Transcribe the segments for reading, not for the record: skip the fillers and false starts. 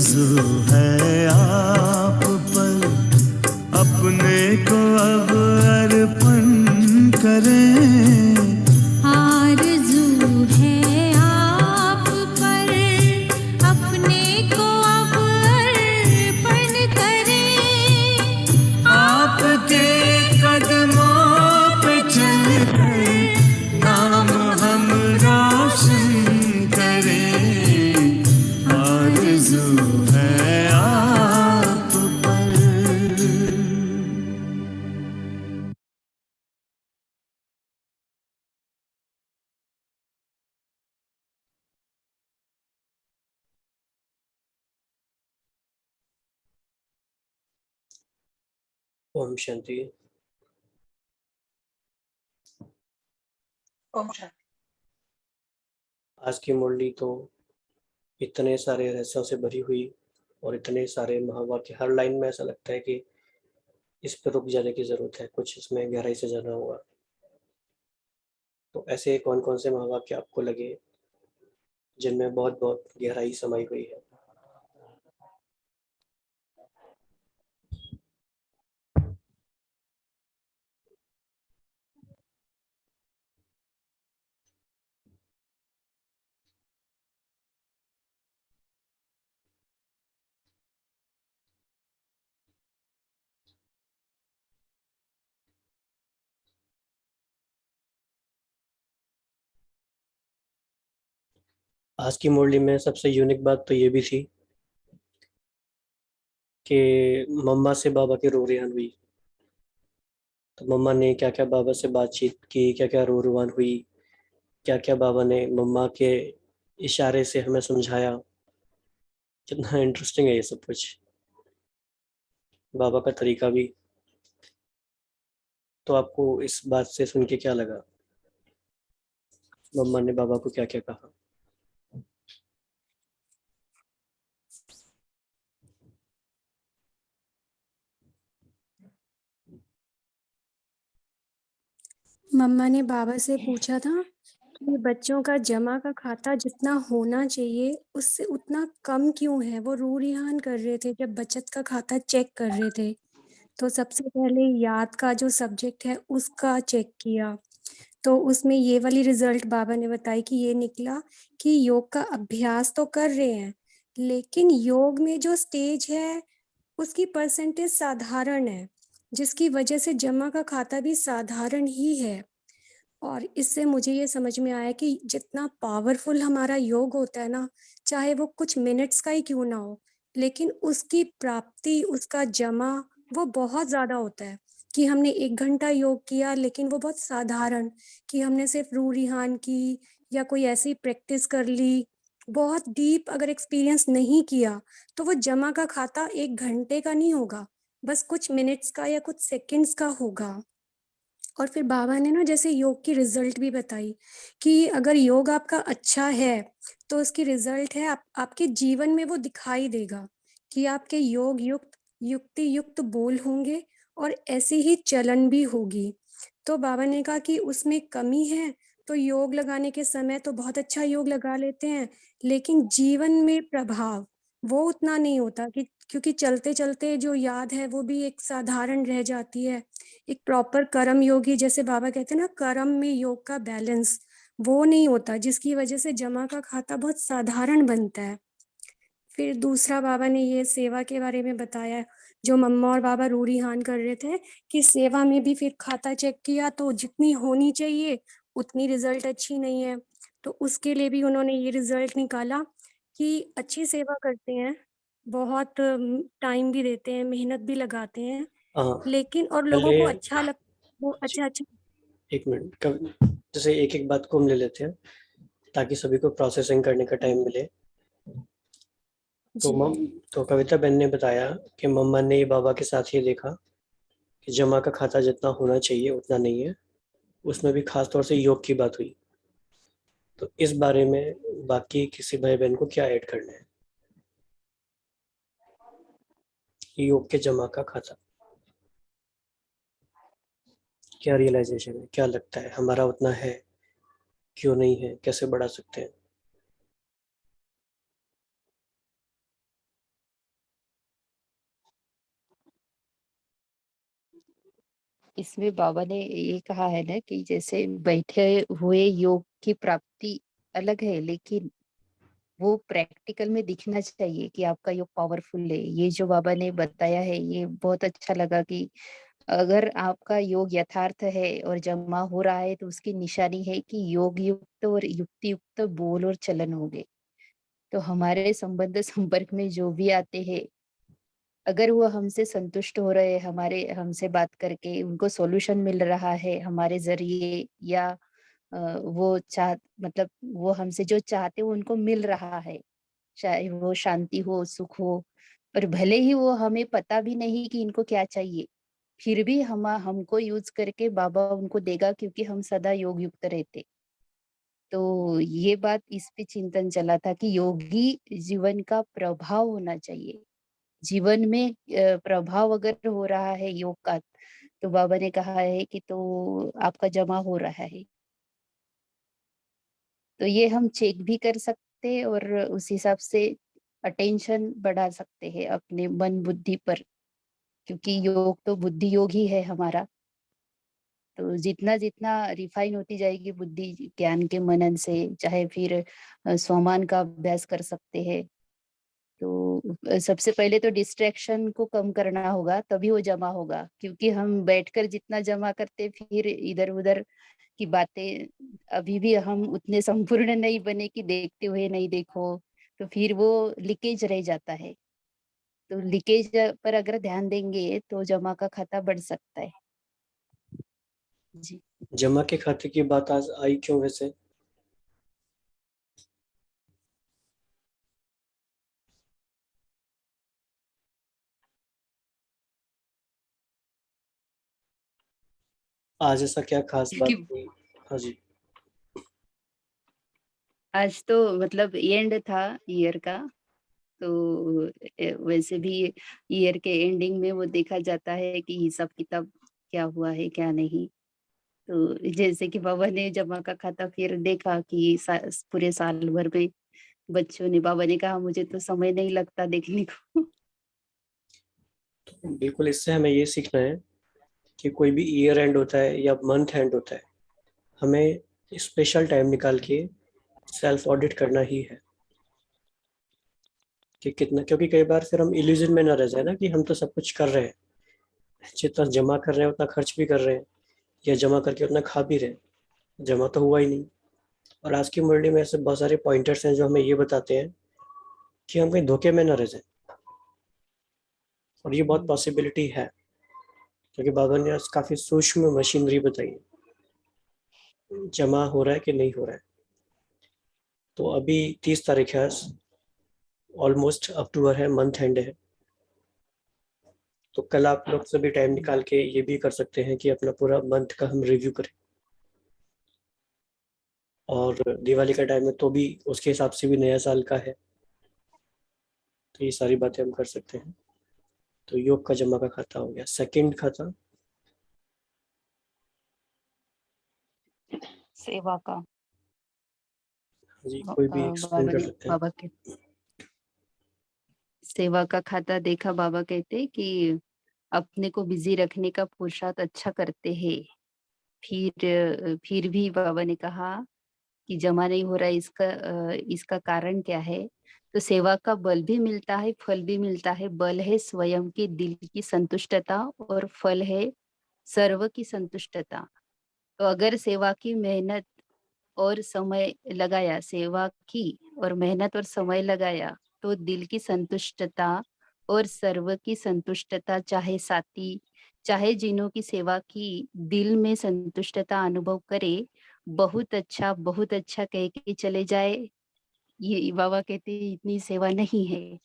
आरज़ू है आप पर, अपने को अब अर्पण करें। आरज़ू है आप पर, अपने को अब अर्पण करें। आपके कदमों पे चलकर नाम हम रोशन करें। आरज़ू है आप पर। ओम शांति। ओम शांति। आज की मुरली तो इतने सारे रहस्यों से भरी हुई और इतने सारे महावाक्य, हर लाइन में ऐसा लगता है कि इस पर रुक जाने की ज़रूरत है, कुछ इसमें गहराई से जाना होगा। तो ऐसे कौन कौन से महावाक्य आपको लगे जिनमें बहुत बहुत गहराई समाई हुई है? आज की मुरली में सबसे यूनिक बात तो ये भी थी कि मम्मा से बाबा की रो रेहान हुई। तो मम्मा ने क्या क्या बाबा से बातचीत की, क्या क्या रो रुआन हुई, क्या क्या बाबा ने मम्मा के इशारे से हमें समझाया। कितना इंटरेस्टिंग है ये सब कुछ, बाबा का तरीका भी। तो आपको इस बात से सुन के क्या लगा, मम्मा ने बाबा को क्या क्या कहा? मम्मा ने बाबा से पूछा था कि बच्चों का जमा का खाता जितना होना चाहिए उससे उतना कम क्यों है। वो रू रिहान कर रहे थे जब बचत का खाता चेक कर रहे थे। तो सबसे पहले याद का जो सब्जेक्ट है उसका चेक किया, तो उसमें ये वाली रिजल्ट बाबा ने बताई कि ये निकला कि योग का अभ्यास तो कर रहे हैं, लेकिन योग में जो स्टेज है उसकी परसेंटेज साधारण है, जिसकी वजह से जमा का खाता भी साधारण ही है। और इससे मुझे ये समझ में आया कि जितना पावरफुल हमारा योग होता है ना, चाहे वो कुछ मिनट्स का ही क्यों ना हो, लेकिन उसकी प्राप्ति, उसका जमा वो बहुत ज़्यादा होता है। कि हमने 1 घंटा योग किया लेकिन वो बहुत साधारण, कि हमने सिर्फ रू रिहान की या कोई ऐसी प्रैक्टिस कर ली, बहुत डीप अगर एक्सपीरियंस नहीं किया, तो वो जमा का खाता 1 घंटे का नहीं होगा, बस कुछ मिनट्स का या कुछ सेकंड्स का होगा। और फिर बाबा ने ना जैसे योग की रिजल्ट भी बताई कि अगर योग आपका अच्छा है तो उसकी रिजल्ट है आपके जीवन में वो दिखाई देगा कि आपके योग युक्त युक्ति युक्त बोल होंगे और ऐसी ही चलन भी होगी। तो बाबा ने कहा कि उसमें कमी है, तो योग लगाने के समय तो बहुत अच्छा योग लगा लेते हैं, लेकिन जीवन में प्रभाव वो उतना नहीं होता, कि क्योंकि चलते चलते जो याद है वो भी एक साधारण रह जाती है। एक प्रॉपर कर्म योगी, जैसे बाबा कहते हैं ना, कर्म में योग का बैलेंस वो नहीं होता, जिसकी वजह से जमा का खाता बहुत साधारण बनता है। फिर दूसरा बाबा ने ये सेवा के बारे में बताया, जो मम्मा और बाबा रू रिहान कर रहे थे कि सेवा में भी फिर खाता चेक किया तो जितनी होनी चाहिए उतनी रिजल्ट अच्छी नहीं है। तो उसके लिए भी उन्होंने ये रिजल्ट निकाला कि अच्छी सेवा करते हैं, बहुत टाइम भी देते हैं, मेहनत भी लगाते हैं, हाँ, लेकिन और लोगों पहले को अच्छा लग वो अच्छा एक मिनट, जैसे एक एक बात को हम ले लेते हैं ताकि सभी को प्रोसेसिंग करने का टाइम मिले। तो जी। तो कविता बहन ने बताया कि मम्मा ने बाबा के साथ ये देखा कि जमा का खाता जितना होना चाहिए उतना नहीं है। उसमें भी खास तौर से योग की बात हुई। तो इस बारे में बाकी किसी भाई बहन को क्या ऐड करना है, योग के जमा का खाता? क्या रियलाइजेशन है, क्या लगता है हमारा उतना है, क्यों नहीं है, कैसे बढ़ा सकते हैं? इसमें बाबा ने ये कहा है ना कि जैसे बैठे हुए योग की प्राप्ति अलग है, लेकिन वो प्रैक्टिकल में दिखना चाहिए कि आपका योग पावरफुल है। ये जो बाबा ने बताया है ये बहुत अच्छा लगा कि अगर आपका योग यथार्थ है और जमा हो रहा है तो उसकी निशानी है कि योग युक्त और युक्ति युक्त बोल और चलन होंगे। तो हमारे संबंध संपर्क में जो भी आते हैं, अगर वो हमसे संतुष्ट हो रहे हैं, हमारे हमसे बात करके उनको सॉल्यूशन मिल रहा है हमारे ज़रिए, या वो मतलब वो हमसे जो चाहते हैं वो उनको मिल रहा है, चाहे वो शांति हो, सुख हो, और भले ही वो हमें पता भी नहीं कि इनको क्या चाहिए, फिर भी हम हमको यूज़ करके बाबा उनको देगा क्योंकि हम सदा योग युक्त रहते। तो ये बात इस पे चिंतन चला था कि योगी जीवन का प्रभाव होना चाहिए। जीवन में प्रभाव अगर हो रहा है योग का, तो बाबा ने कहा है कि तो आपका जमा हो रहा है। तो ये हम चेक भी कर सकते हैं और उस हिसाब से अटेंशन बढ़ा सकते हैं अपने मन बुद्धि पर, क्योंकि योग तो बुद्धि योग ही है हमारा। तो जितना जितना रिफाइन होती जाएगी बुद्धि ज्ञान के मनन से, चाहे फिर स्वमान का अभ्यास कर सकते हैं। तो सबसे पहले तो डिस्ट्रैक्शन को कम करना होगा, तभी वो जमा होगा, क्योंकि हम बैठकर जितना जमा करते फिर इधर उधर की बातें, अभी भी हम उतने संपूर्ण नहीं बने कि देखते हुए नहीं देखो, तो फिर वो लीकेज रह जाता है। तो लीकेज पर अगर ध्यान देंगे तो जमा का खाता बढ़ सकता है। जी। जमा के खाते की बात आज आई क्यों वैसे? आज ऐसा क्या खास बात क्योंकि हुई? हाँ जी। आज तो मतलब एंड था ईयर का, तो वैसे भी ईयर के एंडिंग में वो देखा जाता है कि हिसाब किताब क्या हुआ है क्या नहीं। तो जैसे कि बाबा ने जमा का खाता फिर देखा कि पूरे साल भर में बच्चों ने, बाबा ने कहा मुझे तो समय नहीं लगता देखने को। तो बिल्कुल इससे हमें ये सीखना है कि कोई भी ईयर एंड होता है या मंथ एंड होता है, हमें स्पेशल टाइम निकाल के सेल्फ ऑडिट करना ही है कि कितना, क्योंकि कई बार फिर हम इल्यूजन में ना रह जाए ना कि हम तो सब कुछ कर रहे हैं, जितना जमा कर रहे हैं उतना खर्च भी कर रहे हैं, या जमा करके उतना खा भी रहे हैं, जमा तो हुआ ही नहीं। और आज की मुरली में ऐसे बहुत सारे पॉइंटर्स हैं जो हमें ये बताते हैं कि हम कहीं धोखे में ना रह जाए, और ये बहुत पॉसिबिलिटी है क्योंकि बाबा ने आज काफ़ी सूक्ष्म मशीनरी बताई है, जमा हो रहा है कि नहीं हो रहा है। तो अभी 30 तारीख है, ऑलमोस्ट अक्टूबर है, मंथ एंड है। तो कल आप लोग सभी टाइम निकाल के ये भी कर सकते हैं कि अपना पूरा मंथ का हम रिव्यू करें, और दिवाली का टाइम है तो भी उसके हिसाब से भी नया साल का है, तो ये सारी बातें हम कर सकते हैं। तो योग का जमा का खाता हो गया। सेकंड खाता सेवा का जी, कोई भी एक्सप्लेन बाबा कर ने, सकते हैं। बाबा के सेवा का खाता देखा, बाबा कहते कि अपने को बिजी रखने का पुरुषार्थ अच्छा करते हैं। फिर भी बाबा ने कहा कि जमा नहीं हो रहा है, इसका कारण क्या है? तो सेवा का बल भी मिलता है, फल भी मिलता है। बल है स्वयं के दिल की संतुष्टता और फल है सर्व की संतुष्टता। तो अगर सेवा की मेहनत और समय लगाया, सेवा की और मेहनत और समय लगाया, तो दिल की संतुष्टता और सर्व की संतुष्टता, चाहे साथी चाहे जिन्हों की सेवा की, दिल में संतुष्टता अनुभव करे, बहुत अच्छा कह के चले जाए। ये बाबा कहते हैं इतनी सेवा नहीं है,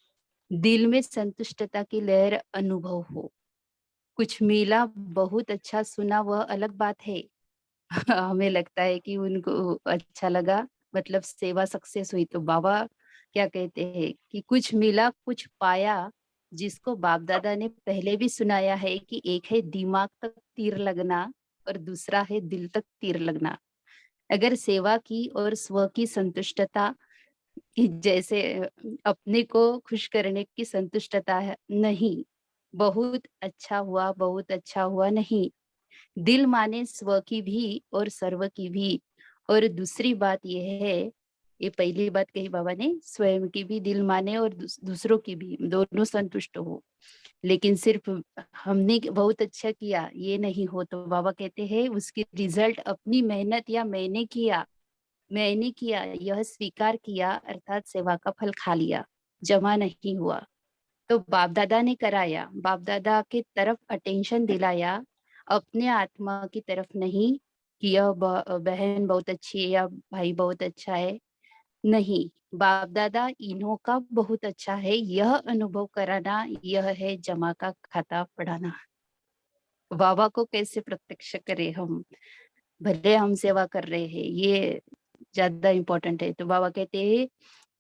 दिल में संतुष्टता की लहर अनुभव हो। कुछ मिला, बहुत अच्छा सुना, वह अलग बात है। हमें लगता है कि उनको अच्छा लगा, मतलब सेवा सक्सेस हुई। तो बाबा क्या कहते हैं कि कुछ मिला कुछ पाया, जिसको बाप दादा ने पहले भी सुनाया है कि एक है दिमाग तक तीर लगना और दूसरा है दिल तक तीर लगना। अगर सेवा की और स्व की संतुष्टता कि जैसे अपने को खुश करने की संतुष्टता है नहीं, बहुत अच्छा हुआ नहीं, दिल माने स्व की भी और सर्व की भी। और दूसरी बात यह है, ये पहली बात कही बाबा ने, स्वयं की भी दिल माने और दूसरों की भी, दोनों संतुष्ट हो। लेकिन सिर्फ हमने बहुत अच्छा किया ये नहीं हो, तो बाबा कहते हैं उसकी रिजल्ट अपनी मेहनत या मैंने किया यह स्वीकार किया, अर्थात सेवा का फल खा लिया, जमा नहीं हुआ। तो बाप दादा ने कराया, बाप दादा के तरफ अटेंशन दिलाया, अपने आत्मा की तरफ नहीं कि यह बहन बहुत अच्छी है या भाई बहुत अच्छा है। नहीं, बाप दादा इन्हों का बहुत अच्छा है, यह अनुभव कराना, यह है जमा का खाता पढ़ाना। बाबा को कैसे प्रत्यक्ष करें हम, भले हम सेवा कर रहे हैं, ये ज्यादा इम्पोर्टेंट है। तो बाबा कहते हैं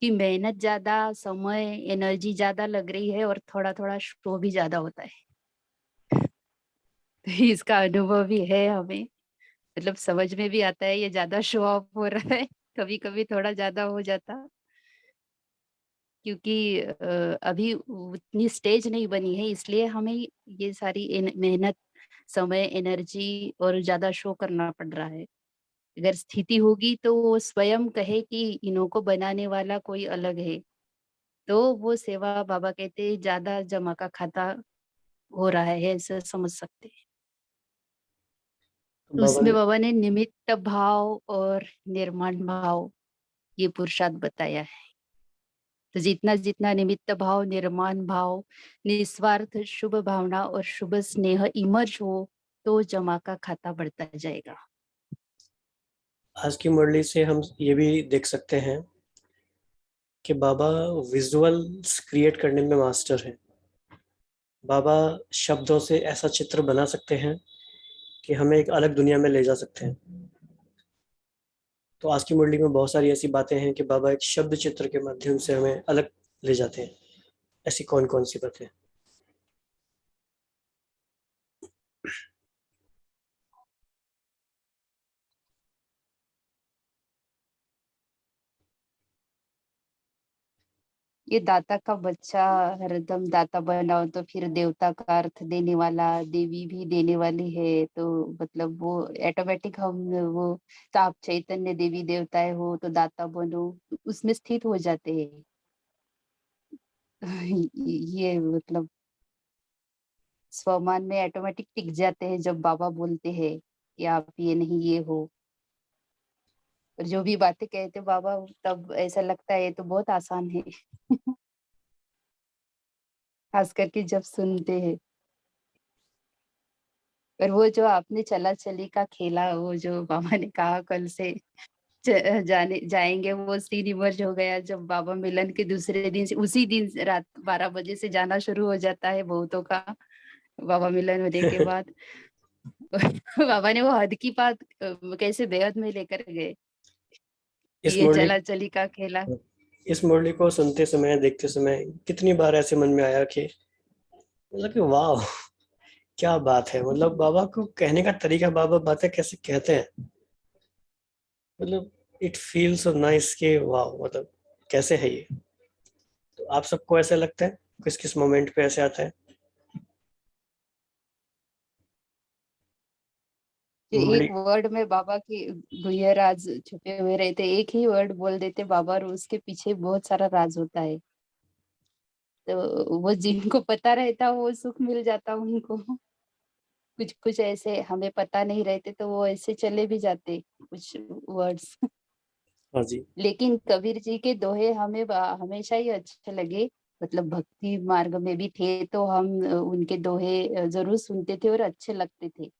कि मेहनत ज्यादा, समय, एनर्जी ज्यादा लग रही है और थोड़ा थोड़ा शो भी ज्यादा होता है। तो इसका अनुभव भी है हमें, मतलब समझ में भी आता है ये ज्यादा शो ऑफ हो रहा है, कभी कभी थोड़ा ज्यादा हो जाता, क्योंकि अभी उतनी स्टेज नहीं बनी है, इसलिए हमें ये सारी मेहनत, समय, एनर्जी और ज्यादा शो करना पड़ रहा है। अगर स्थिति होगी तो वो स्वयं कहे कि इन्हों को बनाने वाला कोई अलग है, तो वो सेवा बाबा कहते हैं ज्यादा जमा का खाता हो रहा है, ऐसा समझ सकते हैं। तो तो बाबा उसमें ने बाबा ने निमित्त भाव और निर्माण भाव ये पुरुषार्थ बताया है। तो जितना जितना निमित्त भाव, निर्माण भाव, निस्वार्थ शुभ भावना और शुभ स्नेह इमर्ज हो, तो जमा का खाता बढ़ता जाएगा। आज की मुरली से हम ये भी देख सकते हैं कि बाबा विजुअल्स क्रिएट करने में मास्टर हैं। बाबा शब्दों से ऐसा चित्र बना सकते हैं कि हमें एक अलग दुनिया में ले जा सकते हैं। तो आज की मुरली में बहुत सारी ऐसी बातें हैं कि बाबा एक शब्द चित्र के माध्यम से हमें अलग ले जाते हैं। ऐसी कौन कौन सी बातें? ये दाता का बच्चा हरदम दाता बनाओ तो फिर देवता का अर्थ देने वाला, देवी भी देने वाली है, तो मतलब वो ऑटोमेटिक हम वो, तो आप चैतन्य देवी देवताएं हो तो दाता बनो, तो उसमें स्थित हो जाते हैं। ये मतलब स्वमान में ऑटोमेटिक टिक जाते हैं जब बाबा बोलते हैं कि आप ये नहीं ये हो। और जो भी बातें कहते बाबा, तब ऐसा लगता है ये तो बहुत आसान है। खास करके जब सुनते हैं। और वो जो आपने चला चली का खेला, वो जो बाबा ने कहा कल से जाने जाएंगे, वो सीन इमर्ज हो गया जब बाबा मिलन के दूसरे दिन से, उसी दिन रात 12 बजे से जाना शुरू हो जाता है बहुतों का, बाबा मिलन होने के बाद। बाबा ने वो हद की बात कैसे बेहद में लेकर गए, इस ये मुरली चला चली का खेला। इस मुरली को सुनते समय, देखते समय कितनी बार ऐसे मन में आया कि मतलब कि वाह, क्या बात है। मतलब बाबा को कहने का तरीका, बाबा बातें कैसे कहते हैं, मतलब इट फील सो नाइस कि वाह, मतलब कैसे है ये। तो आप सबको ऐसा लगता है? किस किस मोमेंट पे ऐसे आता है? कि मुरली। एक वर्ड में बाबा की गुह्य राज छुपे हुए रहते, एक ही वर्ड बोल देते बाबा और उसके पीछे बहुत सारा राज होता है। तो वो जिनको पता रहता वो सुख मिल जाता उनको। कुछ कुछ ऐसे हमें पता नहीं रहते तो वो ऐसे चले भी जाते कुछ वर्ड्स। हाँ जी। लेकिन कबीर जी के दोहे हमें हमेशा ही अच्छे लगे, मतलब भक्ति मार्ग में भी थे तो हम उनके दोहे जरूर सुनते थे और अच्छे लगते थे।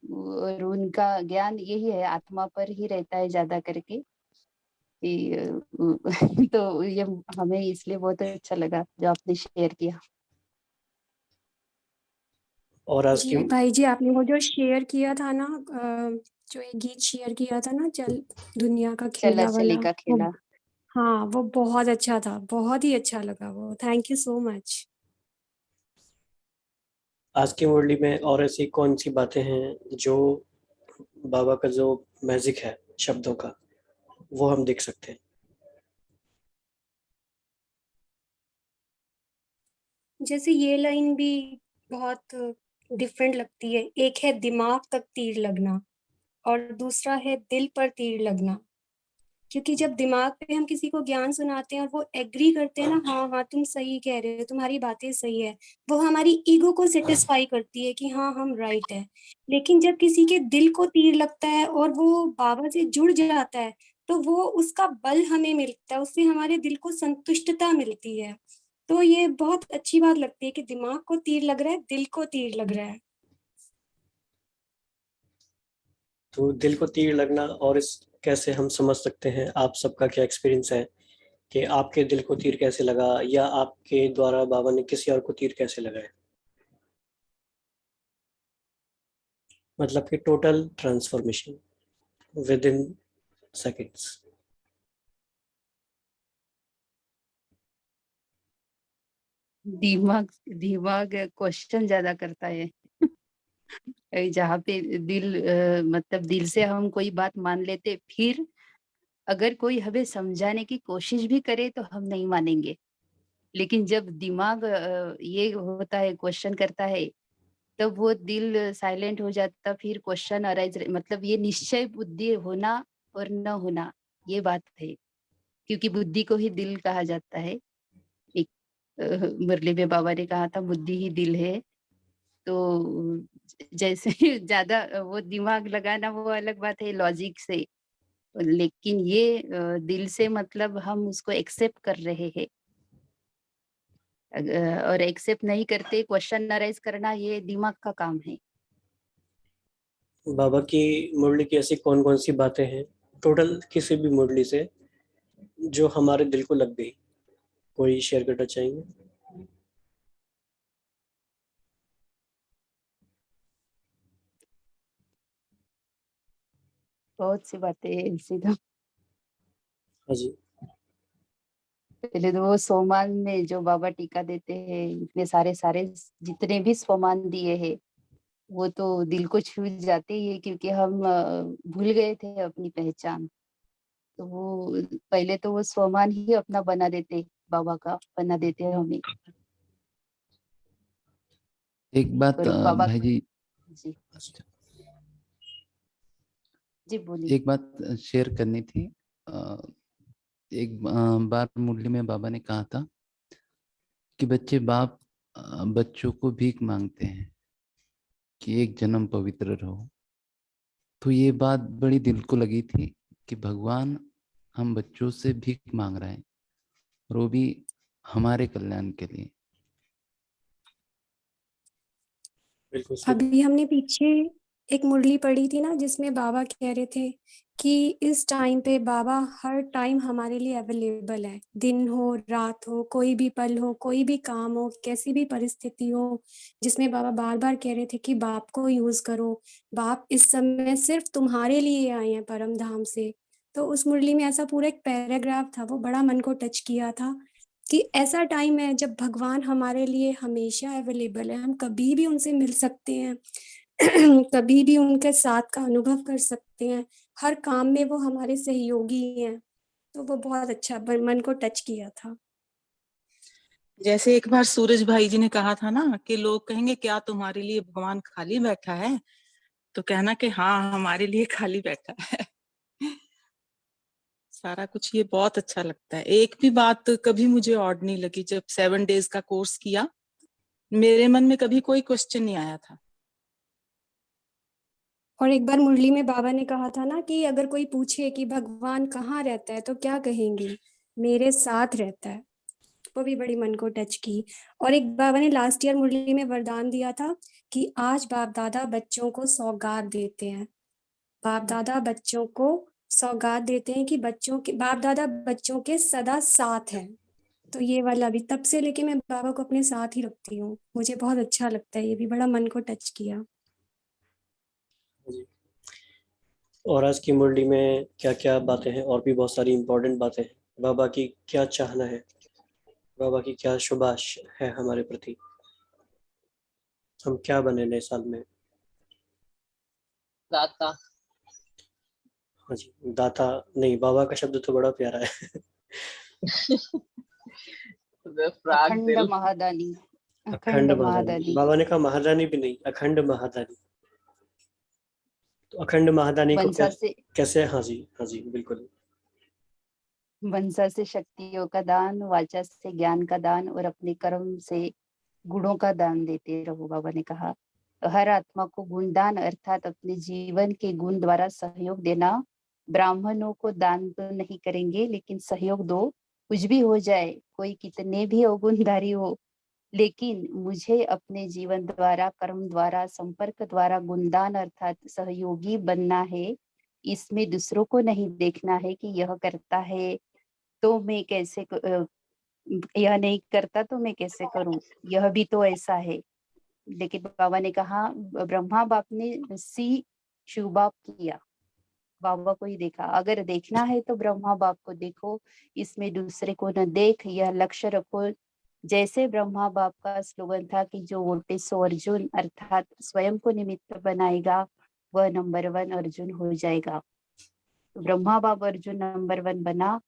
और उनका ज्ञान यही है, आत्मा पर ही रहता है ज्यादा करके कि तो ये हमें इसलिए बहुत अच्छा लगा जो आपने शेयर किया। और आज की जी भाई जी, आपने वो जो शेयर किया था ना, जो एक गीत शेयर किया था ना, चल दुनिया का चला खेला चली वाला, का वो, खेला। हाँ वो बहुत अच्छा था, बहुत ही अच्छा लगा वो। Thank you so much. आज की मुरली में और ऐसी कौन सी बातें हैं जो बाबा का जो मैजिक है शब्दों का, वो हम देख सकते हैं? जैसे ये लाइन भी बहुत डिफरेंट लगती है। एक है दिमाग तक तीर लगना और दूसरा है दिल पर तीर लगना। क्योंकि जब दिमाग पे हम किसी को ज्ञान सुनाते हैं और वो एग्री करते हैं ना, हाँ हाँ तुम सही कह रहे हो, तुम्हारी बातें सही है, वो हमारी ईगो को सेटिस्फाई करती है कि हाँ हम राइट है। लेकिन जब किसी के दिल को तीर लगता है और वो बाबा से जुड़ जाता है, तो वो उसका बल हमें मिलता है, उससे हमारे दिल को संतुष्टता मिलती है। तो ये बहुत अच्छी बात लगती है कि दिमाग को तीर लग रहा है, दिल को तीर लग रहा है। तो दिल को तीर लगना और इस कैसे हम समझ सकते हैं, आप सबका क्या एक्सपीरियंस है कि आपके दिल को तीर कैसे लगा, या आपके द्वारा बाबा ने किसी और को तीर कैसे लगाया? मतलब कि total transformation with in seconds. दिमाग दिमाग क्वेश्चन ज्यादा करता है। जहाँ पे दिल मतलब दिल से हम कोई बात मान लेते, फिर अगर कोई हमें समझाने की कोशिश भी करे तो हम नहीं मानेंगे। लेकिन जब दिमाग ये होता है, क्वेश्चन करता है, तब वो दिल साइलेंट हो जाता, फिर क्वेश्चन अराइज, मतलब ये निश्चय बुद्धि होना और न होना, ये बात है। क्योंकि बुद्धि को ही दिल कहा जाता है। एक मुरली में बाबा ने कहा था बुद्धि ही दिल है। तो जैसे ज्यादा वो दिमाग लगाना वो अलग बात है लॉजिक से, लेकिन ये दिल से मतलब हम उसको एक्सेप्ट कर रहे हैं। और एक्सेप्ट नहीं करते, क्वेश्चन अराइज करना ये दिमाग का काम है। बाबा की मुरली की ऐसी कौन कौन सी बातें हैं, टोटल किसी भी मुरली से, जो हमारे दिल को लग गई? कोई शेयर करना चाहेंगे? बहुत सी बातें हैं ऐसी तो। हाँ जी। पहले तो वो सोमान में जो बाबा टीका देते हैं, इतने सारे सारे जितने भी सोमान दिए हैं, वो तो दिल को छू जाते ही है, क्योंकि हम भूल गए थे अपनी पहचान। तो वो पहले तो वो सोमान ही अपना बना देते, बाबा का बना देते हैं हमें। एक बात और बाबा भाई जी, जी जी बोलिए। एक बात शेयर करनी थी। एक बार मुरली में बाबा ने कहा था कि बच्चों को भीख मांगते हैं कि एक जन्म पवित्र रहो। तो ये बात बड़ी दिल को लगी थी कि भगवान हम बच्चों से भीख मांग रहे हैं, और वो भी हमारे कल्याण के लिए। बिल्कुल सही। अभी हमने पीछे एक मुरली पढ़ी थी ना, जिसमें बाबा कह रहे थे कि इस टाइम पे बाबा हर टाइम हमारे लिए अवेलेबल है। दिन हो, रात हो, कोई भी पल हो, कोई भी काम हो, कैसी भी परिस्थिति हो, जिसमें बाबा बार बार कह रहे थे कि बाप को यूज करो, बाप इस समय सिर्फ तुम्हारे लिए आए हैं परम धाम से। तो उस मुरली में ऐसा पूरा एक पैराग्राफ था, वो बड़ा मन को टच किया था कि ऐसा टाइम है जब भगवान हमारे लिए हमेशा अवेलेबल है, हम कभी भी उनसे मिल सकते हैं, कभी भी उनके साथ का अनुभव कर सकते हैं, हर काम में वो हमारे सहयोगी हैं। तो वो बहुत अच्छा मन को टच किया था। जैसे एक बार सूरज भाई जी ने कहा था ना कि लोग कहेंगे क्या तुम्हारे लिए भगवान खाली बैठा है, तो कहना कि हाँ हमारे लिए खाली बैठा है। सारा कुछ ये बहुत अच्छा लगता है। एक भी बात कभी मुझे ऑड नहीं लगी। जब 7 डेज का कोर्स किया, मेरे मन में कभी कोई क्वेश्चन नहीं आया था। और एक बार मुरली में बाबा ने कहा था ना कि अगर कोई पूछे कि भगवान कहाँ रहता है तो क्या कहेंगे, मेरे साथ रहता है। वो भी बड़ी मन को टच की। और एक बाबा ने लास्ट ईयर मुरली में वरदान दिया था कि आज बाप दादा बच्चों को सौगात देते हैं, बाप दादा बच्चों को सौगात देते हैं कि बच्चों के बाप दादा बच्चों के सदा साथ हैं। तो ये वाला भी तब से लेके मैं बाबा को अपने साथ ही रखती हूँ, मुझे बहुत अच्छा लगता है, ये भी बड़ा मन को टच किया। जी। और आज की मुरली में क्या क्या बातें हैं, और भी बहुत सारी इम्पोर्टेंट बातें हैं। बाबा की क्या चाहना है, बाबा की क्या शुभाश है हमारे प्रति, हम क्या बने नए साल में? दाता। हाँ जी, दाता नहीं, बाबा का शब्द तो बड़ा प्यारा है। फ्राग अखंड दिल। महादानी। अखंड महादानी। महादानी। बाबा ने कहा महादानी भी नहीं, अखंड महादानी। तो अखंड महादानी को मनसा से कैसे? हाँ जी, हाँ जी, बिल्कुल। मनसा से शक्तियों का दान, वाचा से ज्ञान का दान और अपने कर्म से गुणों का दान देते रहो, बाबा ने कहा। तो हर आत्मा को गुणदान अर्थात अपने जीवन के गुण द्वारा सहयोग देना। ब्राह्मणों को दान तो नहीं करेंगे, लेकिन सहयोग दो। कुछ भी हो जाए, कोई कितने भी अवगुणधारी हो, लेकिन मुझे अपने जीवन द्वारा, कर्म द्वारा, संपर्क द्वारा गुणदान अर्थात सहयोगी बनना है। इसमें दूसरों को नहीं देखना है कि यह करता है तो मैं कैसे यह नहीं करता तो मैं कैसे करूं, यह भी तो ऐसा है। लेकिन बाबा ने कहा, ब्रह्मा बाप ने सी शिव बाप किया, बाबा को ही देखा। अगर देखना है तो ब्रह्मा बाप को देखो, इसमें दूसरे को न देख, यह लक्ष्य रखो। जैसे ब्रह्मा बाप का स्लोगन था कि जो वोटे सो अर्जुन, अर्थात स्वयं को निमित्त बनाएगा वह नंबर 1 अर्जुन हो जाएगा। तो ब्रह्मा बाप अर्जुन नंबर 1 बना,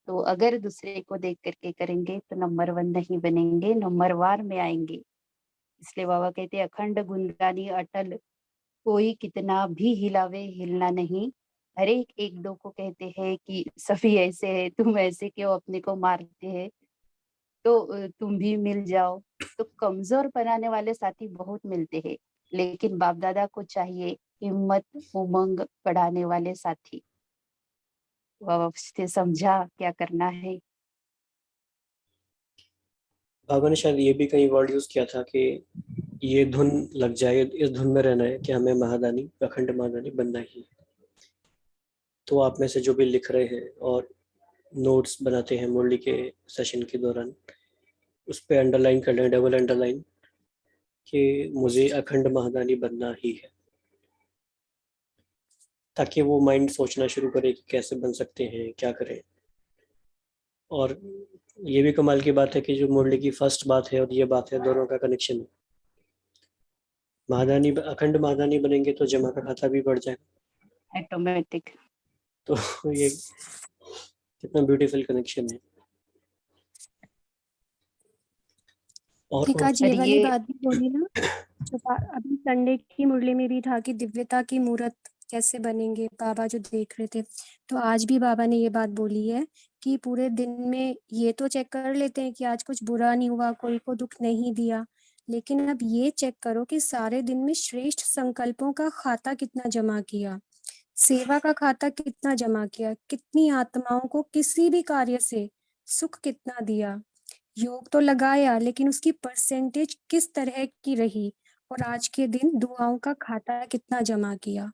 तो अगर दूसरे को देख करके करेंगे तो नंबर 1 नहीं बनेंगे, नंबर वार में आएंगे। इसलिए बाबा कहते हैं अखंड गुणगानी अटल, कोई कितना भी हिलावे हिलना नहीं। हर एक एक दो को कहते हैं कि सभी ऐसे है, तुम ऐसे क्यों अपने को मारते हैं, तो तुम भी मिल जाओ। तो कमजोर बनाने वाले साथी बहुत मिलते हैं, लेकिन बाप दादा को चाहिए हिम्मत उमंग बढ़ाने वाले साथी। बाबा से समझा क्या करना है। बाबा ने शायद ये भी कई वर्ड यूज किया था कि ये धुन लग जाए, इस धुन में रहना है कि हमें महादानी, अखंड महादानी बनना ही है। तो आप में से जो भी लिख रहे हैं और नोट्स बनाते हैं मुरली के सेशन के दौरान, उस पर अंडरलाइन कर लें, डबल अंडरलाइन, कि मुझे अखंड महादानी बनना ही है, ताकि वो माइंड सोचना शुरू करे कि कैसे बन सकते हैं, क्या करें। और ये भी कमाल की बात है कि जो मुरली की फर्स्ट बात है और ये बात है, दोनों का कनेक्शन है। महादानी, अखंड महादानी बनेंगे तो जमा का खाता भी बढ़ जाएगा ऑटोमेटिक। तो ये कितना ब्यूटीफुल कनेक्शन है। और ठीक, आज ये और वाली ये बात भी बोली ना, जो अभी संडे की मुरली में भी था कि दिव्यता की मूर्त कैसे बनेंगे बाबा जो देख रहे थे। तो आज भी बाबा ने ये बात बोली है कि पूरे दिन में ये तो चेक कर लेते हैं कि आज कुछ बुरा नहीं हुआ, कोई को दुख नहीं दिया, लेकिन अब ये चेक करो कि सारे दिन में श्रेष्ठ संकल्पों का खाता कितना जमा किया, सेवा का खाता कितना जमा किया, कितनी आत्माओं को किसी भी कार्य से सुख कितना दिया। योग तो लगाया, लेकिन उसकी परसेंटेज किस तरह की रही, और आज के दिन दुआओं का खाता कितना जमा किया।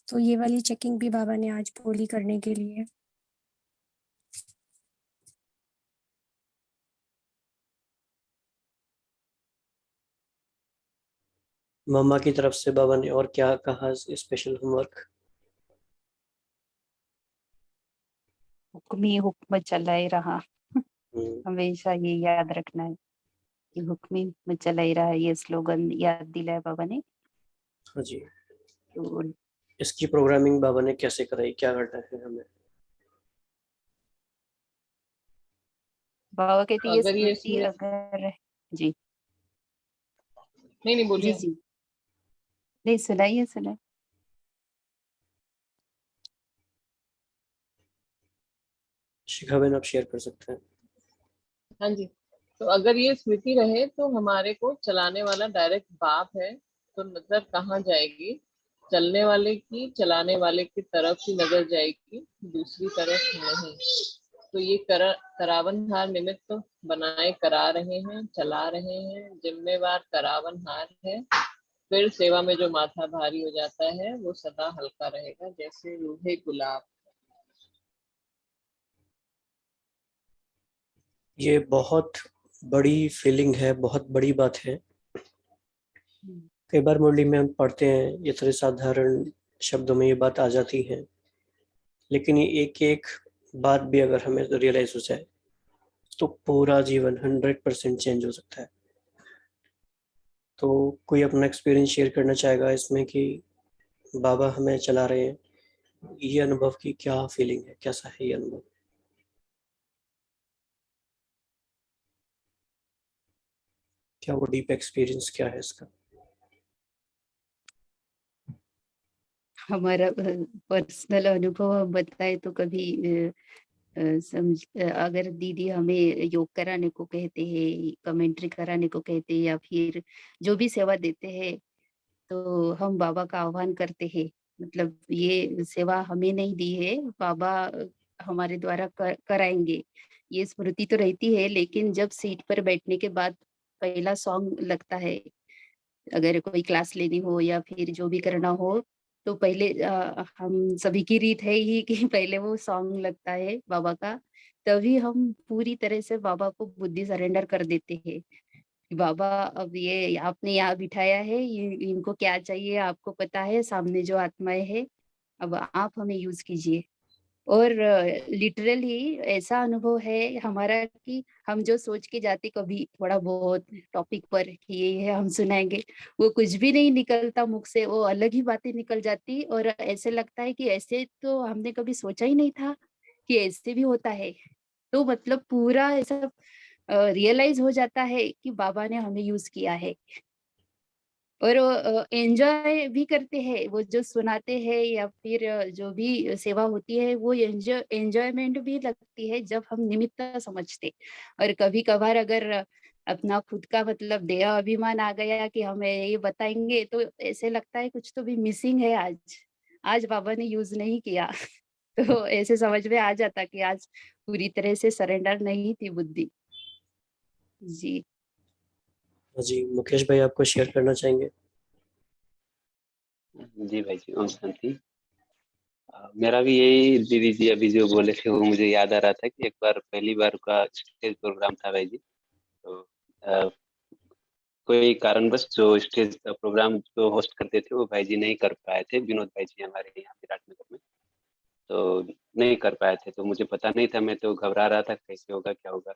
तो ये वाली चेकिंग भी बाबा ने आज बोली करने के लिए। मम्मा की तरफ से बाबा ने और क्या कहा स्पेशल होमवर्क? हुक्म ही हुक्म चलाए रहा, हमेशा ये याद रखना है कि हुक्म ही हुक्म चलाए रहा। ये स्लोगन याद दिलाया बाबा ने। हाँ जी। तो इसकी प्रोग्रामिंग बाबा ने कैसे कराई, क्या करना है हमें? बाबा कहते ये अगर ये स्मृति अगर जी नहीं जी बोलिए। जी नहीं, सुनाइए सुनाइए। शिखा बहन, आप शेयर कर सकते हैं। हाँ जी। तो अगर ये स्मृति रहे तो हमारे को चलाने वाला डायरेक्ट बाप है, तो नजर कहाँ जाएगी? चलने वाले की, चलाने वाले की तरफ ही नजर जाएगी, दूसरी तरफ नहीं। तो ये करावनहार निमित्त तो बनाए करा रहे हैं, चला रहे हैं, जिम्मेवार करावनहार है। फिर सेवा में जो माथा भारी हो जाता है वो सदा हल्का रहेगा, जैसे रूहे गुलाब। ये बहुत बड़ी फीलिंग है, बहुत बड़ी बात है। कई बार मुरली में हम पढ़ते हैं, ये थोड़े साधारण शब्दों में ये बात आ जाती है, लेकिन ये एक एक बात भी अगर हमें रियलाइज हो जाए तो पूरा जीवन 100% चेंज हो सकता है। तो कोई अपना एक्सपीरियंस शेयर करना चाहेगा इसमें कि बाबा हमें चला रहे हैं, ये अनुभव की क्या फीलिंग है, कैसा है ये अनुभव? क्या वो डीप एक्सपीरियंस क्या है इसका? हमारा पर्सनल अनुभव हम बताए तो कभी अगर दीदी हमें योग कराने को कहते हैं, कमेंट्री कराने को कहते हैं या फिर जो भी सेवा देते हैं, तो हम बाबा का आह्वान करते हैं। मतलब ये सेवा हमें नहीं दी है, बाबा हमारे द्वारा कराएंगे, ये स्मृति तो रहती है। लेकिन जब सीट पर बैठने के बाद पहला सॉन्ग लगता है, अगर कोई क्लास लेनी हो या फिर जो भी करना हो, तो पहले हम सभी की रीत है ही कि पहले वो सॉन्ग लगता है बाबा का, तभी हम पूरी तरह से बाबा को बुद्धि सरेंडर कर देते हैं कि बाबा अब ये आपने यहाँ बिठाया है, ये इनको क्या चाहिए आपको पता है, सामने जो आत्माएं है, अब आप हमें यूज कीजिए। और लिटरली ऐसा अनुभव है हमारा कि हम जो सोच के जाते कभी थोड़ा बहुत टॉपिक पर कि ये है हम सुनाएंगे, वो कुछ भी नहीं निकलता मुख से, वो अलग ही बातें निकल जाती और ऐसे लगता है कि ऐसे तो हमने कभी सोचा ही नहीं था कि ऐसे भी होता है। तो मतलब पूरा ऐसा रियलाइज हो जाता है कि बाबा ने हमें यूज किया है। और एन्जॉय भी करते हैं, वो जो सुनाते हैं या फिर जो भी सेवा होती है वो एन्जॉयमेंट भी लगती है जब हम निमित्त समझते। और कभी-कभार अगर अपना खुद का मतलब देह अभिमान आ गया कि हमें ये बताएँगे, तो ऐसे लगता है कुछ तो भी मिसिंग है आज। आज बाबा ने यूज़ नहीं किया। तो ऐसे समझ में आ जाता कि आज पूरी तरह से सरेंडर नहीं थी बुद्धि। जी। जी, मुकेश भाई आपको शेयर करना चाहेंगे? जी भाई जी, ओम शांति। मेरा भी यही दीदी जी अभी जो बोले थे वो मुझे याद आ रहा था कि एक बार पहली बार का स्टेज प्रोग्राम था भाई जी। तो कोई कारणवश जो स्टेज का प्रोग्राम जो होस्ट करते थे वो भाई जी नहीं कर पाए थे, विनोद भाई जी हमारे यहाँ विराटनगर में। तो नहीं कर पाए थे, तो मुझे पता नहीं था, मैं तो घबरा रहा था कैसे होगा क्या होगा।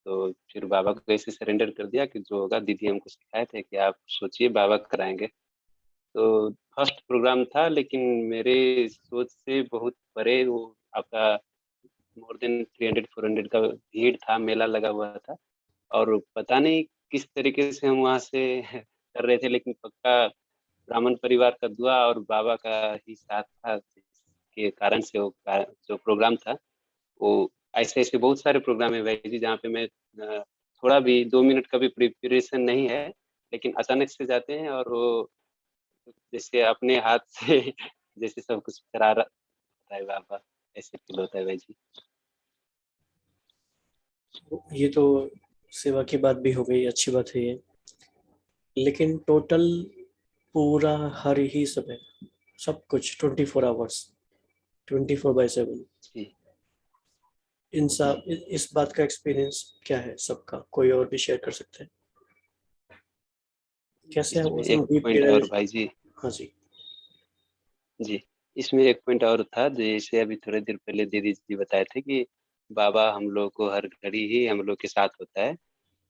तो फिर बाबा को ऐसे सरेंडर कर दिया कि जो होगा, दीदी हमको सिखाए थे कि आप सोचिए बाबा कराएंगे। तो फर्स्ट प्रोग्राम था, लेकिन मेरे सोच से बहुत परे वो आपका मोर देन 300-400 का भीड़ था, मेला लगा हुआ था। और पता नहीं किस तरीके से हम वहाँ से कर रहे थे, लेकिन पक्का ब्राह्मण परिवार का दुआ और बाबा का ही साथ था, जिसके कारण से वो जो प्रोग्राम था वो ऐसे-ऐसे बहुत सारे प्रोग्राम है भाई जी, जहाँ पे मैं थोड़ा भी 2 मिनट का भी प्रिपरेशन नहीं है, लेकिन अचानक से जाते हैं और वो जैसे अपने हाथ से जैसे सब कुछ करा रहा होता है बाबा, ऐसे फील होता है भाई जी। ये तो सेवा की बात भी हो गई, अच्छी बात है ये। लेकिन टोटल पूरा हर ही समय सब कुछ 24 आवर्स 24/7 जी, इस बात का एक्सपीरियंस क्या है सबका? कोई और भी शेयर कर सकते हैं? कैसे है वो इसमें उसमें एक डीप पॉइंट और भाई जी। हाँ जी। जी, इसमें एक पॉइंट और था, जैसे अभी थोड़ी देर पहले दीदी जी बताए थे कि बाबा हम लोग को हर घड़ी ही हम लोग के साथ होता है।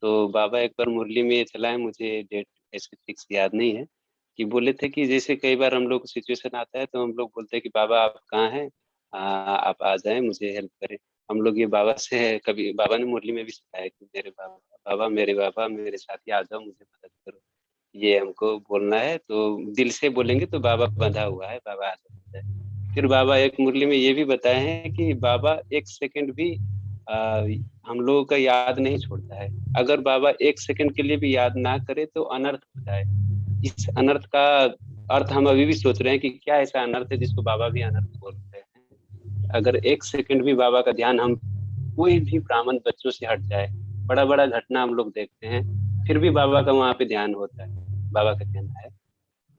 तो बाबा एक बार मुरली में चलाए, मुझे डेट ऐसे फिक्स याद नहीं है, कि बोले थे कि जैसे कई बार हम लोग को सिचुएशन आता है तो हम लोग बोलते हैं कि बाबा आप कहाँ हैं? आप आ जाएँ, मुझे हेल्प करें। हम लोग ये बाबा से कभी बाबा ने मुरली में भी सिखाया कि मेरे बाबा मेरे साथ ही आ जाओ, मुझे मदद करो। ये हमको बोलना है, तो दिल से बोलेंगे तो बाबा बंधा हुआ है, बाबा आ सकता है। फिर बाबा एक मुरली में ये भी बताए हैं कि बाबा 1 सेकंड भी अ, हम लोगों का याद नहीं छोड़ता है। अगर बाबा 1 सेकंड के लिए भी याद ना करे तो अनर्थ हो जाए। इस अनर्थ का अर्थ हम अभी भी सोच रहे हैं कि क्या ऐसा अनर्थ है जिसको बाबा भी अनर्थ बोलते हैं। अगर 1 सेकंड भी बाबा का ध्यान हम कोई भी ब्राह्मण बच्चों से हट जाए, बड़ा-बड़ा घटना हम लोग देखते हैं, फिर भी बाबा का वहाँ पे ध्यान होता है। बाबा का कहना है।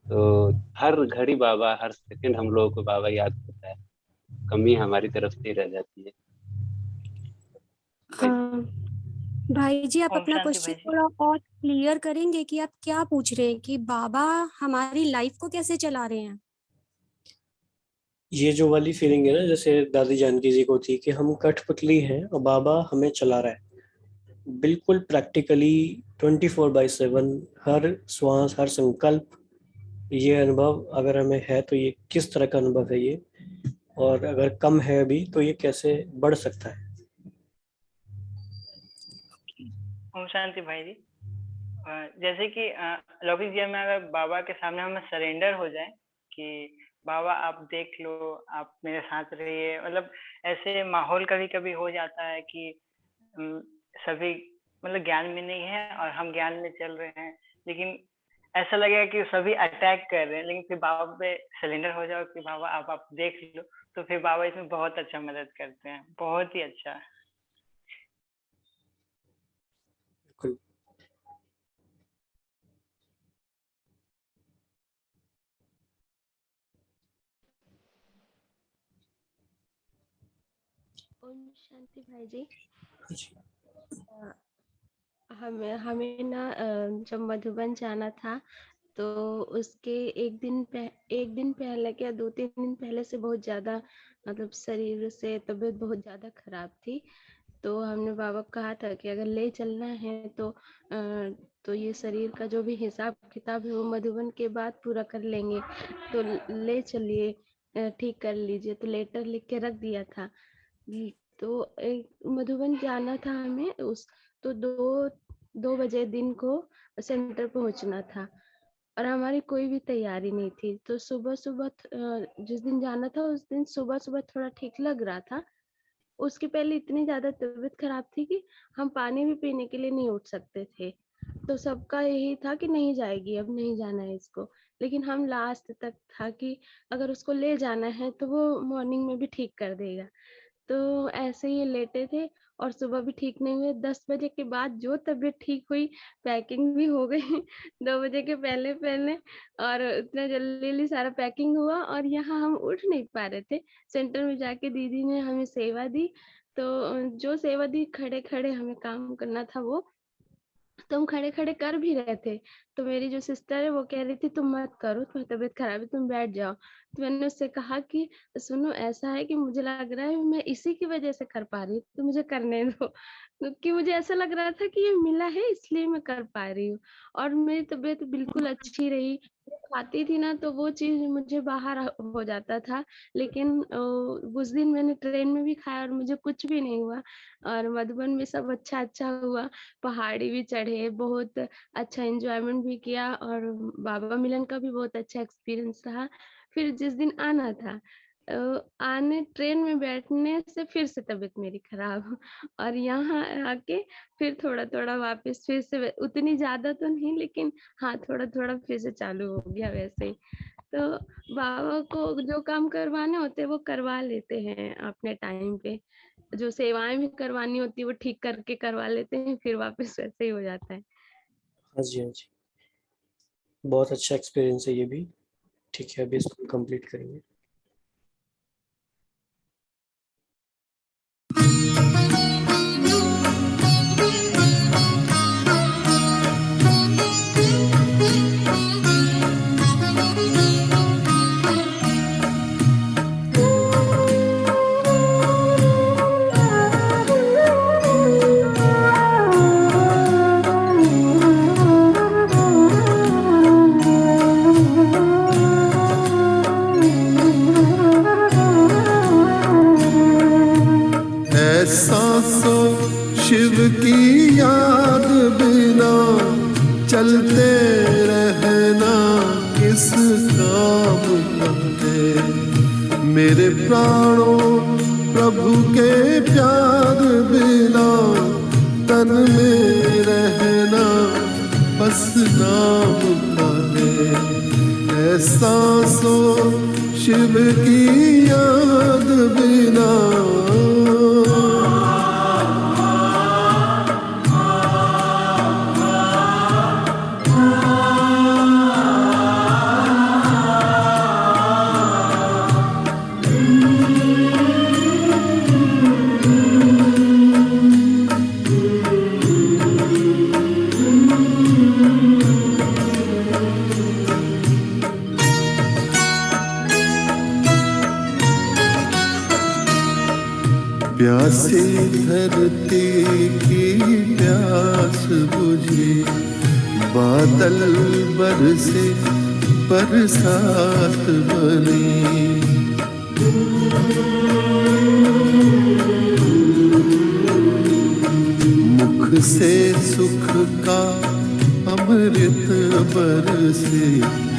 तो हर घड़ी बाबा, हर सेकंड हम लोगों को बाबा याद करता है। कमी हमारी तरफ से ही रह जाती है। भाई हाँ, भाई जी आप ओम अपना शांति क्वेश्चन भाई जी। थोड़ा और क्लियर करेंगे कि आप क्या पूछ रहे हैं कि बाबा हमारी लाइफ को कैसे चला रहे हैं? ये जो वाली फीलिंग है ना, जैसे दादी जानकी जी को थी कि हम कठपुतली हैं और बाबा हमें चला रहा है, बिल्कुल प्रैक्टिकली 24/7 हर श्वास हर संकल्प। ये अनुभव अगर हमें है तो ये किस तरह का अनुभव है ये, और अगर कम है अभी तो ये कैसे बढ़ सकता है? ओम शांति भाई जी। जैसे कि लौकिक जीवन में अगर बाबा के सामने हमें सरेंडर हो जाए कि बाबा आप देख लो, आप मेरे साथ रहिए, मतलब ऐसे माहौल कभी कभी हो जाता है कि सभी मतलब ज्ञान में नहीं है और हम ज्ञान में चल रहे हैं, लेकिन ऐसा लगेगा कि सभी अटैक कर रहे हैं, लेकिन फिर बाबा पे सरेंडर हो जाओ कि बाबा आप देख लो, तो फिर बाबा इसमें बहुत अच्छा मदद करते हैं, बहुत ही अच्छा। बिल्कुल। ओम शांति भाई जी। हाँ जी। हमें हमें ना जब मधुबन जाना था तो उसके एक दिन पहले क्या 2-3 दिन पहले से बहुत ज़्यादा मतलब शरीर से तबीयत बहुत ज़्यादा खराब थी। तो हमने बाबा को कहा था कि अगर ले चलना है तो ये शरीर का जो भी हिसाब किताब है वो मधुबन के बाद पूरा कर लेंगे, तो ले चलिए, ठीक कर लीजिए। तो लेटर लिख के रख दिया था। तो मधुबन जाना था हमें तो 2 बजे दिन को सेंटर पहुंचना था और हमारी कोई भी तैयारी नहीं थी। तो सुबह जिस दिन जाना था उस दिन सुबह थोड़ा ठीक लग रहा था। उसके पहले इतनी ज्यादा तबीयत खराब थी कि हम पानी भी पीने के लिए नहीं उठ सकते थे। तो सबका यही था कि नहीं जाएगी, अब नहीं जाना है इसको। लेकिन हम लास्ट तक था कि अगर उसको ले जाना है तो वो मॉर्निंग में भी ठीक कर देगा। तो ऐसे ही लेटे थे और सुबह भी ठीक नहीं हुए। 10 बजे के बाद जो तबीयत ठीक हुई, पैकिंग भी हो गई 2 बजे के पहले और इतना जल्दी सारा पैकिंग हुआ और यहाँ हम उठ नहीं पा रहे थे। सेंटर में जाके दीदी ने हमें सेवा दी, तो जो सेवा दी खड़े-खड़े हमें काम करना था वो, तो हम खड़े-खड़े कर भी रहे थे। तो मेरी जो सिस्टर है वो कह रही थी तुम मत करो, तुम्हारी तबीयत खराब है, तुम बैठ जाओ। तो मैंने उससे कहा कि सुनो ऐसा है कि मुझे लग रहा है मैं इसी की वजह से कर पा रही हूँ, तो मुझे करने दो। क्योंकि मुझे ऐसा लग रहा था कि ये मिला है इसलिए मैं कर पा रही हूँ और मेरी तबीयत बिल्कुल अच्छी रही। खाती थी ना तो वो चीज़ मुझे बाहर हो जाता था, लेकिन उस दिन मैंने ट्रेन में भी खाया और मुझे कुछ भी नहीं हुआ और मधुबन में सब अच्छा हुआ। पहाड़ी भी चढ़े, बहुत अच्छा एन्जॉयमेंट भी किया और बाबा मिलन का भी बहुत अच्छा एक्सपीरियंस रहा। फिर जिस दिन आना था आने ट्रेन में बैठने से फिर से तबीयत मेरी खराब और यहाँ आके फिर थोड़ा-थोड़ा वापस फिर से उतनी ज़्यादा तो नहीं, लेकिन हाँ, थोड़ा-थोड़ा फिर से चालू हो गया वैसे ही। तो बाबा को जो काम करवाने होते हैं वो करवा लेते हैं अपने टाइम पे। जो सेवाएँ भी करवानी होती है वो ठीक करके करवा लेते हैं, फिर वापस वैसे ही हो जाता है। हाँ जी, हाँ जी। बहुत अच्छा एक्सपीरियंस है ये भी। ठीक है, अभी इसको कंप्लीट करेंगे। सांसों शिव की याद बिना चलते रहना किस काम का है। मेरे प्राणों प्रभु के प्यार बिना तन में रहना बस नाम का है। सांसों शिव की याद बिना प्यासी धरती की प्यास बुझी, बादल बरसे बरसात बनी। मुख से सुख का अमृत बरसे